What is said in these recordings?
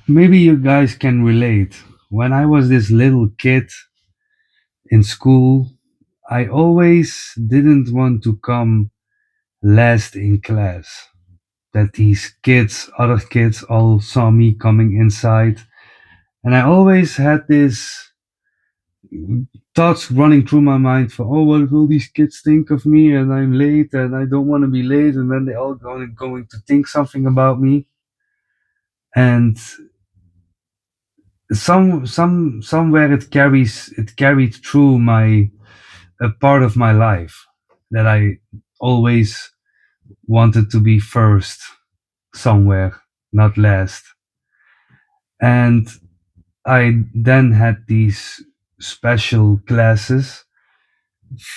Maybe you guys can relate. When I was this little kid in school, I always didn't want to come last in class. That these kids, other kids, all saw me coming inside. And I always had this thoughts running through my mind for, oh, what will these kids think of me? And I'm late and I don't want to be late. And then they all going to think something about me. And somewhere it carried through my a part of my life that I always wanted to be first somewhere, not last. And I then had these special classes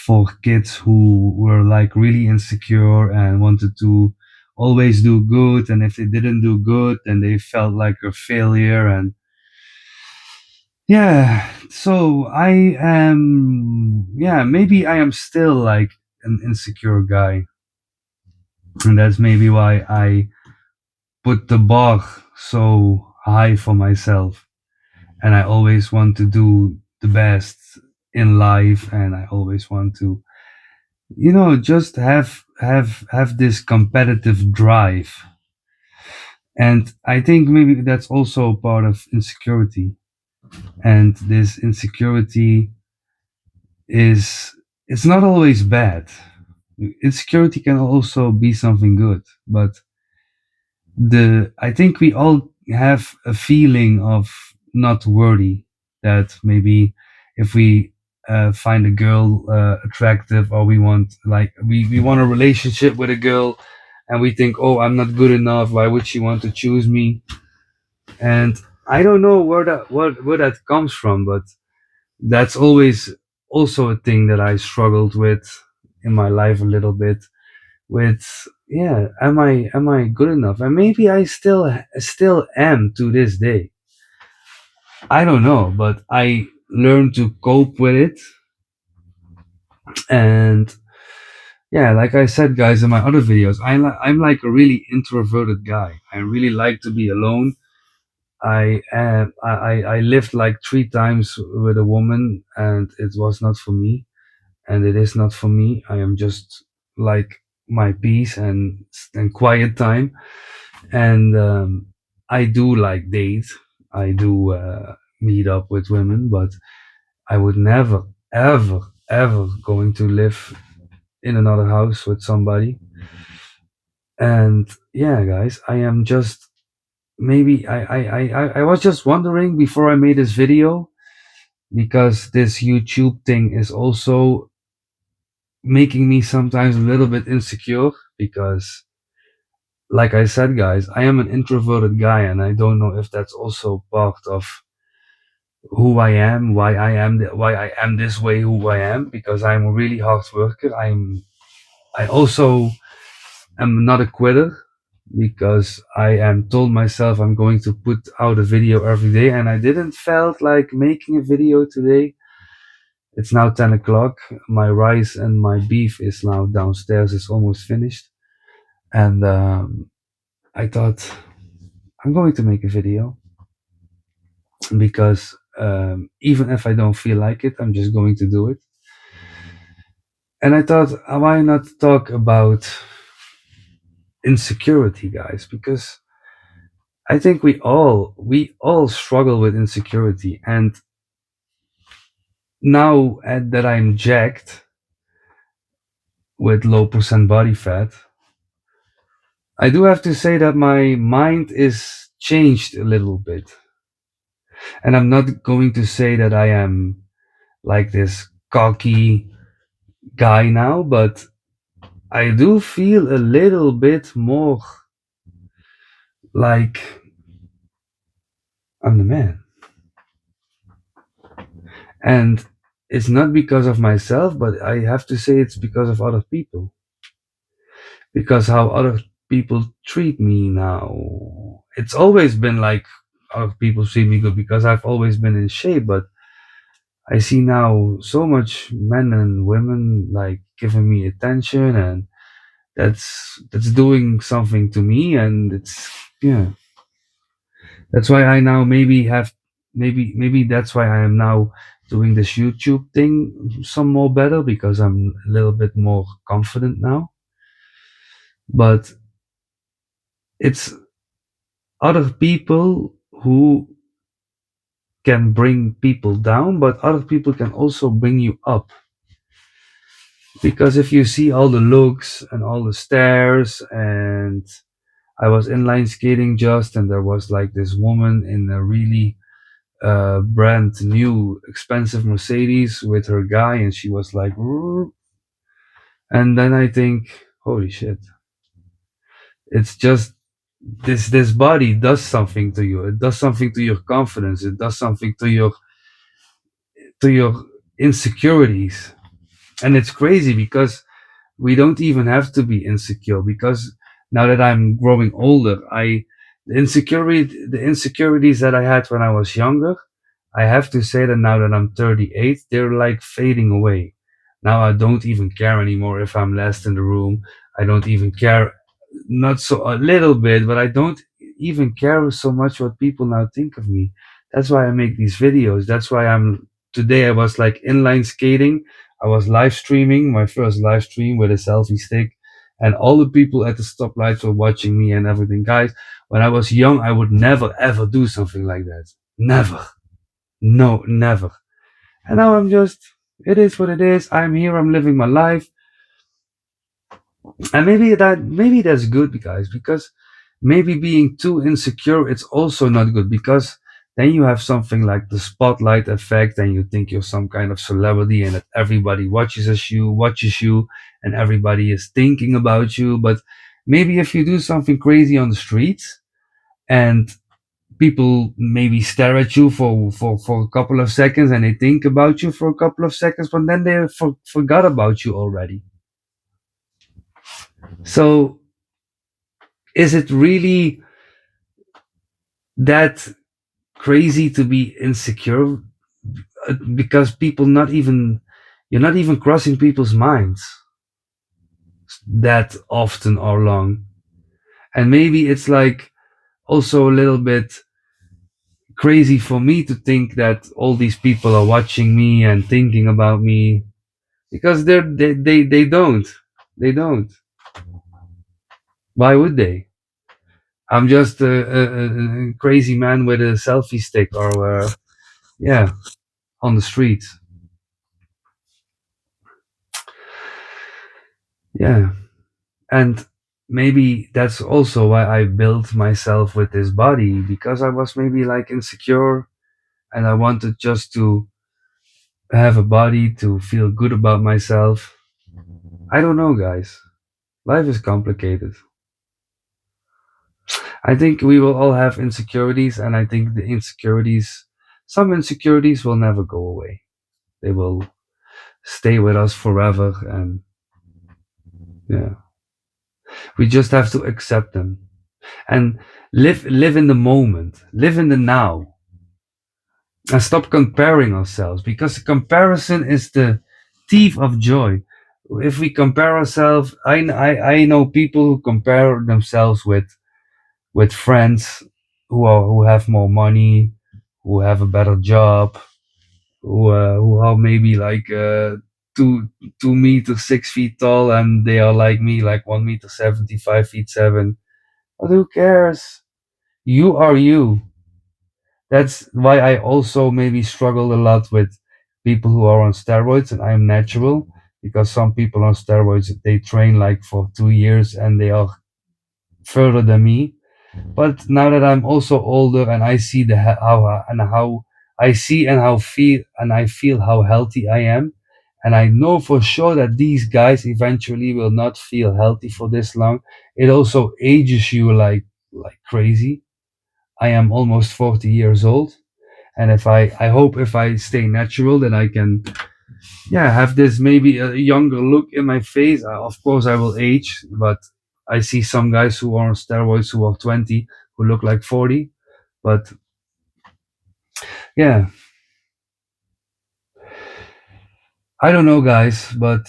for kids who were like really insecure and wanted to always do good. And if they didn't do good, then they felt like a failure. And yeah, so I am, yeah, maybe I am still like an insecure guy. And that's maybe why I put the bar so high for myself. And I always want to do the best in life. And I always want to, just have this competitive drive. And I think maybe that's also part of insecurity. And this insecurity is it's not always bad. Insecurity can also be something good, but the I think we all have a feeling of not worthy, that maybe if we find a girl attractive, or we want, like, we want a relationship with a girl, and we think, oh, I'm not good enough, why would she want to choose me? And I don't know where that comes from, but that's always also a thing that I struggled with in my life a little bit. With, yeah, am I good enough? And maybe I still am to this day. I don't know, but I learned to cope with it. And yeah, like I said, guys, in my other videos, I'm like a really introverted guy. I really like to be alone. I lived like 3 times with a woman, and it was not for me, and it is not for me. I am just like my peace and quiet time. And I do like date. I do meet up with women, but I would never, ever, ever going to live in another house with somebody. And yeah, guys, I am just, maybe I was just wondering before I made this video, because this YouTube thing is also making me sometimes a little bit insecure, because like I said, guys, I am an introverted guy, and I don't know if that's also part of who I am, why I am this way, who I am, because I'm a really hard worker. I also am not a quitter, because I am told myself I'm going to put out a video every day, and I didn't felt like making a video today. It's now 10 o'clock. My rice and my beef is now downstairs. It's almost finished. And I thought I'm going to make a video, because even if I don't feel like it, I'm just going to do it. And I thought, why not talk about insecurity, guys? Because I think we all struggle with insecurity. And now that I'm jacked with low percent body fat, I do have to say that my mind is changed a little bit. And I'm not going to say that I am like this cocky guy now, but I do feel a little bit more like I'm the man. And it's not because of myself, but I have to say it's because of other people. Because how other people treat me now. It's always been like other people treat me good, because I've always been in shape, but I see now so much men and women like giving me attention, and that's doing something to me. And it's, yeah, That's why I now maybe have, maybe that's why I am now doing this YouTube thing some more better, because I'm a little bit more confident now. But it's other people who can bring people down, but other people can also bring you up. Because if you see all the looks and all the stairs, and I was inline skating just, and there was like this woman in a really brand new expensive Mercedes with her guy, and she was like, "Rrr." And then I think, holy shit, it's just this body does something to you. It does something to your confidence. It does something to your insecurities. And it's crazy because we don't even have to be insecure, because now that I'm growing older, the insecurities that I had when I was younger, I have to say that now that I'm 38, they're like fading away. Now I don't even care anymore if I'm last in the room. I don't even care, not so a little bit, but I don't even care so much what people now think of me. That's why I make these videos. That's why I'm today I was like inline skating. I was live streaming my first live stream with a selfie stick, and all the people at the stoplights were watching me and everything. Guys, when I was young, I would never ever do something like that. Never. No, never. And now I'm just, it is what it is. I'm here, I'm living my life. And maybe that's good, guys, because maybe being too insecure, it's also not good, because then you have something like the spotlight effect, and you think you're some kind of celebrity, and that everybody watches you, and everybody is thinking about you. But maybe if you do something crazy on the streets, and people maybe stare at you for a couple of seconds, and they think about you for a couple of seconds, but then they forgot about you already. So is it really that crazy to be insecure? Because people not even, you're not even crossing people's minds that often or long. And maybe it's like also a little bit crazy for me to think that all these people are watching me and thinking about me, because they don't. Why would they? I'm just a crazy man with a selfie stick, or yeah, on the streets. Yeah. And maybe that's also why I built myself with this body, because I was maybe like insecure, and I wanted just to have a body to feel good about myself. I don't know, guys. Life is complicated. I think we will all have insecurities, and I think some insecurities will never go away. They will stay with us forever, and yeah, we just have to accept them and live in the moment, live in the now, and stop comparing ourselves, because comparison is the thief of joy. If we compare ourselves, I know people who compare themselves with friends who have more money, who have a better job, who are maybe like two 2 meters 6 feet tall, and they are like me, like 1 meter 75 feet 7. But who cares? You are you. That's why I also maybe struggle a lot with people who are on steroids, and I'm natural, because some people on steroids, they train like for 2 years and they are further than me. But now that I'm also older, and I see how I see and how feel and I feel how healthy I am, and I know for sure that these guys eventually will not feel healthy for this long. It also ages you like crazy. I am almost 40 years old, and if I hope if I stay natural, then I can, yeah, have this maybe a younger look in my face. Of course I will age, but I see some guys who are on steroids who are 20 who look like 40. But yeah, I don't know, guys, but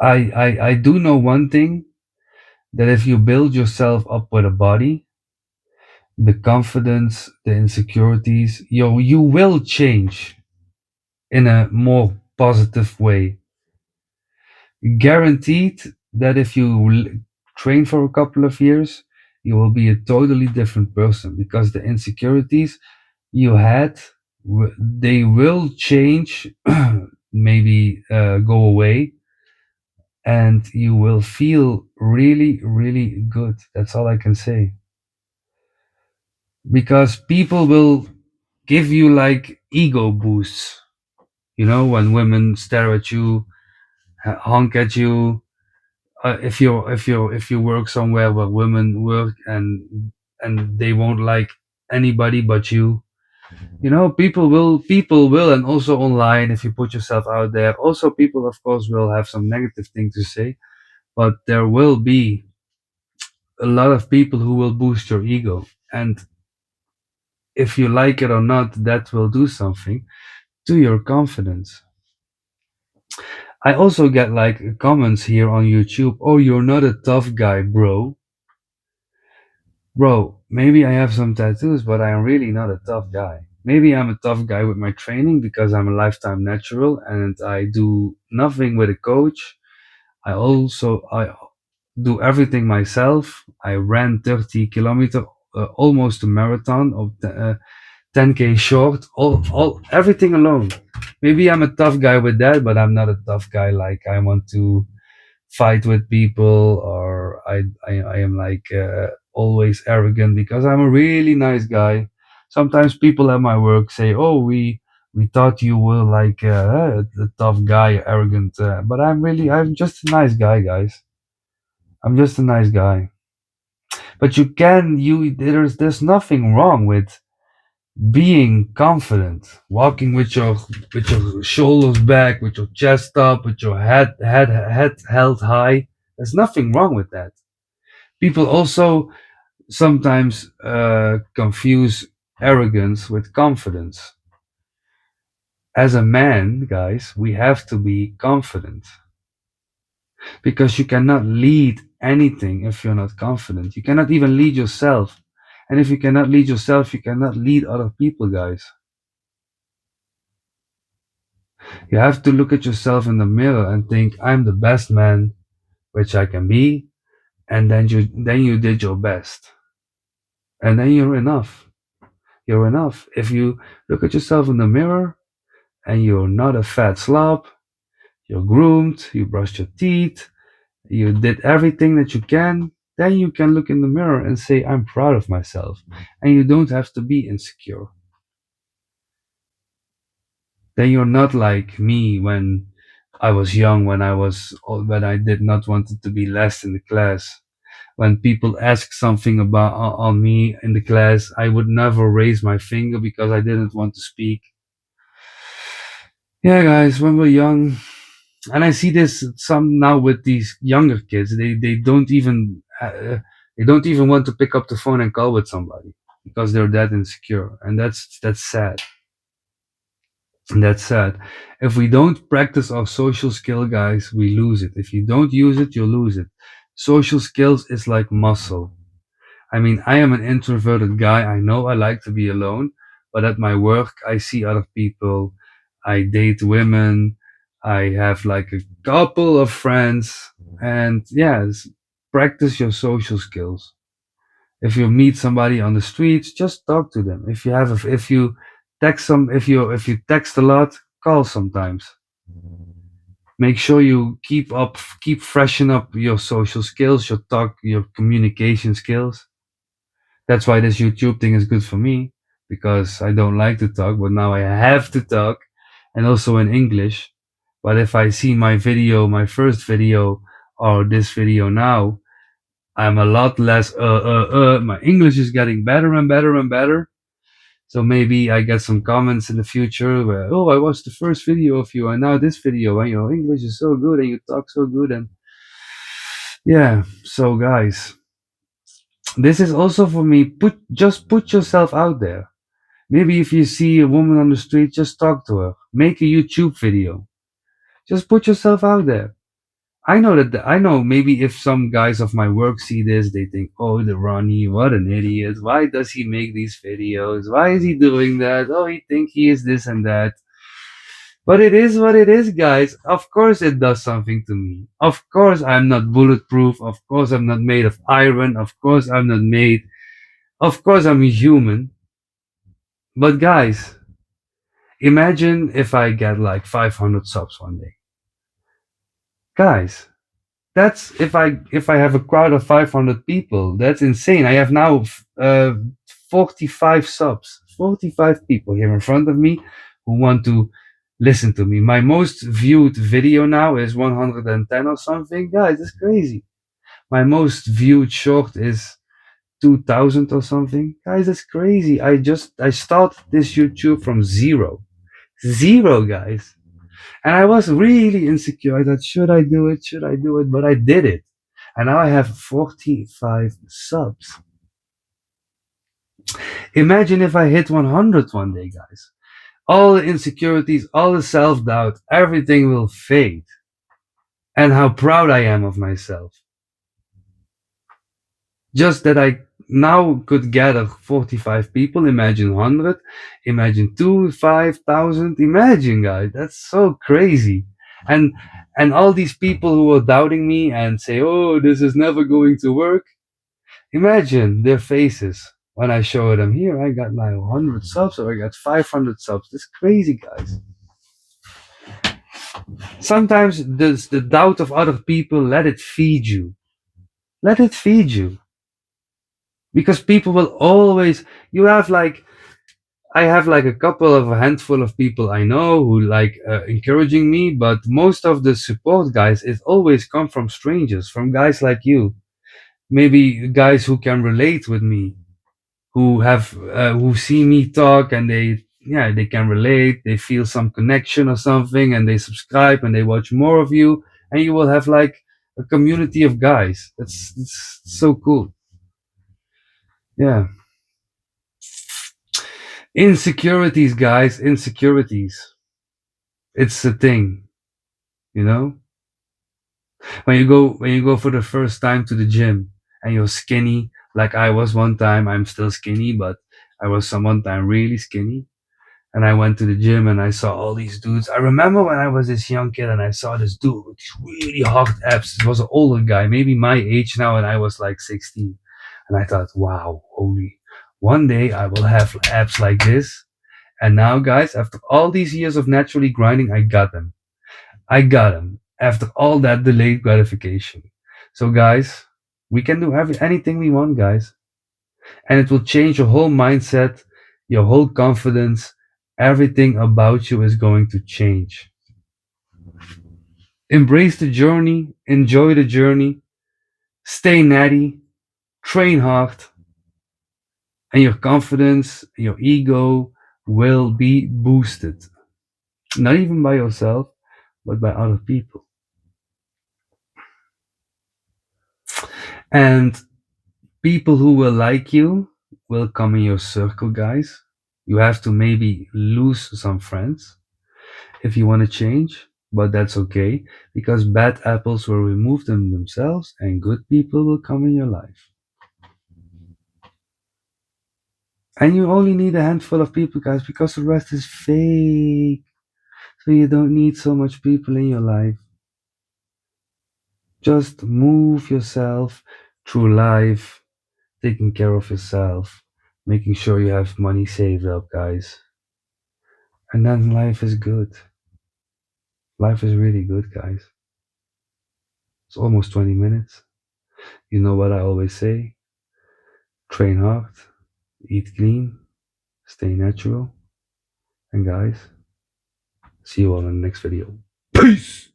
I do know one thing, that if you build yourself up with a body, the confidence, the insecurities, you will change in a more positive way. Guaranteed that if you train for a couple of years, you will be a totally different person, because the insecurities you had, they will change, maybe go away, and you will feel really, really good. That's all I can say. Because people will give you like ego boosts. When women stare at you, honk at you. If you work somewhere where women work, and they won't like anybody but you. People will, and also online, if you put yourself out there, also people of course will have some negative things to say, but there will be a lot of people who will boost your ego. And if you like it or not, that will do something to your confidence. I also get like comments here on YouTube, oh, you're not a tough guy, bro. Bro, maybe I have some tattoos, but I'm really not a tough guy. Maybe I'm a tough guy with my training because I'm a lifetime natural and I do nothing with a coach. I do everything myself. I ran 30 kilometer, almost a marathon of 10K short, all everything alone. Maybe I'm a tough guy with that, but I'm not a tough guy like I want to fight with people, or I am like always arrogant, because I'm a really nice guy. Sometimes people at my work say, "Oh, we thought you were like a tough guy, arrogant," but I'm just a nice guy, guys. I'm just a nice guy. But there's nothing wrong with being confident, walking with your shoulders back, with your chest up, with your head held high. There's nothing wrong with that. People also sometimes confuse arrogance with confidence. As a man, guys, we have to be confident, because you cannot lead anything if you're not confident. You cannot even lead yourself. And if you cannot lead yourself, you cannot lead other people, guys. You have to look at yourself in the mirror and think, I'm the best man which I can be, and then you did your best. And then you're enough. You're enough. If you look at yourself in the mirror and you're not a fat slob, you're groomed, you brushed your teeth, you did everything that you can, then you can look in the mirror and say, I'm proud of myself. And you don't have to be insecure. Then you're not like me when I was young, when I did not want to be last in the class. When people ask something about on me in the class, I would never raise my finger because I didn't want to speak. Yeah, guys, when we're young, and I see this some now with these younger kids, they don't even want to pick up the phone and call with somebody because they're that insecure, and that's sad. That's sad. If we don't practice our social skill, guys, we lose it. If you don't use it, you lose it. Social skills is like muscle. I mean, I am an introverted guy. I know I like to be alone, but at my work, I see other people. I date women. I have like a couple of friends. And yes, practice your social skills. If you meet somebody on the streets, just talk to them. If you if you text a lot, call sometimes. Make sure you keep freshen up your social skills, your communication skills. That's why this YouTube thing is good for me, because I don't like to talk, but now I have to talk, and also in English. But if I see my first video, or this video now, I'm a lot less. My English is getting better and better and better. So maybe I get some comments in the future where, oh, I watched the first video of you, and now this video, and your English is so good, and you talk so good, and yeah. So guys, this is also for me. Put yourself out there. Maybe if you see a woman on the street, just talk to her. Make a YouTube video. Just put yourself out there. I know maybe if some guys of my work see this, they think, oh, the Ronnie, what an idiot. Why does he make these videos? Why is he doing that? Oh, he think he is this and that. But it is what it is, guys. Of course it does something to me. Of course I'm not bulletproof. Of course I'm not made of iron. Of course I'm not made. Of course I'm human. But guys, imagine if I get like 500 subs one day. Guys, that's if I have a crowd of 500 people. That's insane. I have now 45 subs. 45 people here in front of me who want to listen to me. My most viewed video now is 110 or something. Guys, it's crazy. My most viewed short is 2000 or something. Guys, that's crazy. I started this YouTube from zero. Zero, guys. And I was really insecure. I thought, should I do it? Should I do it? But I did it. And now I have 45 subs. Imagine if I hit 100 one day, guys. All the insecurities, all the self doubt, everything will fade. And how proud I am of myself. Just that I now could gather 45 people. Imagine 100. Imagine 2, 5,000. Imagine, guys. That's so crazy. And and all these people who are doubting me and say, "Oh, this is never going to work." Imagine their faces when I show them here. I got like 100 subs or I got 500 subs. That's crazy, guys. Sometimes the doubt of other people, let it feed you. Let it feed you. Because people will always, you have like, I have like a couple of a handful of people I know who like encouraging me, but most of the support guys, it always come from strangers, from guys like you. Maybe guys who can relate with me, who see me talk and they can relate, they feel some connection or something, and they subscribe and they watch more of you, and you will have like a community of guys. That's so cool. Yeah. Insecurities, guys, insecurities. It's a thing, you know? When you go for the first time to the gym and you're skinny, like I was one time, I'm still skinny, but I was some one time really skinny. And I went to the gym and I saw all these dudes. I remember when I was this young kid and I saw this dude with these really hard abs. It was an older guy, maybe my age now, and I was like 16. And I thought, wow, holy, one day I will have abs like this. And now, guys, after all these years of naturally grinding, I got them. I got them after all that delayed gratification. So, guys, we can do anything we want, guys. And it will change your whole mindset, your whole confidence. Everything about you is going to change. Embrace the journey, enjoy the journey, stay natty, train hard, and your confidence, your ego will be boosted. Not even by yourself, but by other people. And people who will like you will come in your circle, guys. You have to maybe lose some friends if you want to change, but that's okay because bad apples will remove them themselves and good people will come in your life. And you only need a handful of people, guys, because the rest is fake. So you don't need so much people in your life. Just move yourself through life, taking care of yourself, making sure you have money saved up, guys. And then life is good. Life is really good, guys. It's almost 20 minutes. You know what I always say? Train hard, eat clean, stay natural. And guys, see you all in the next video. Peace!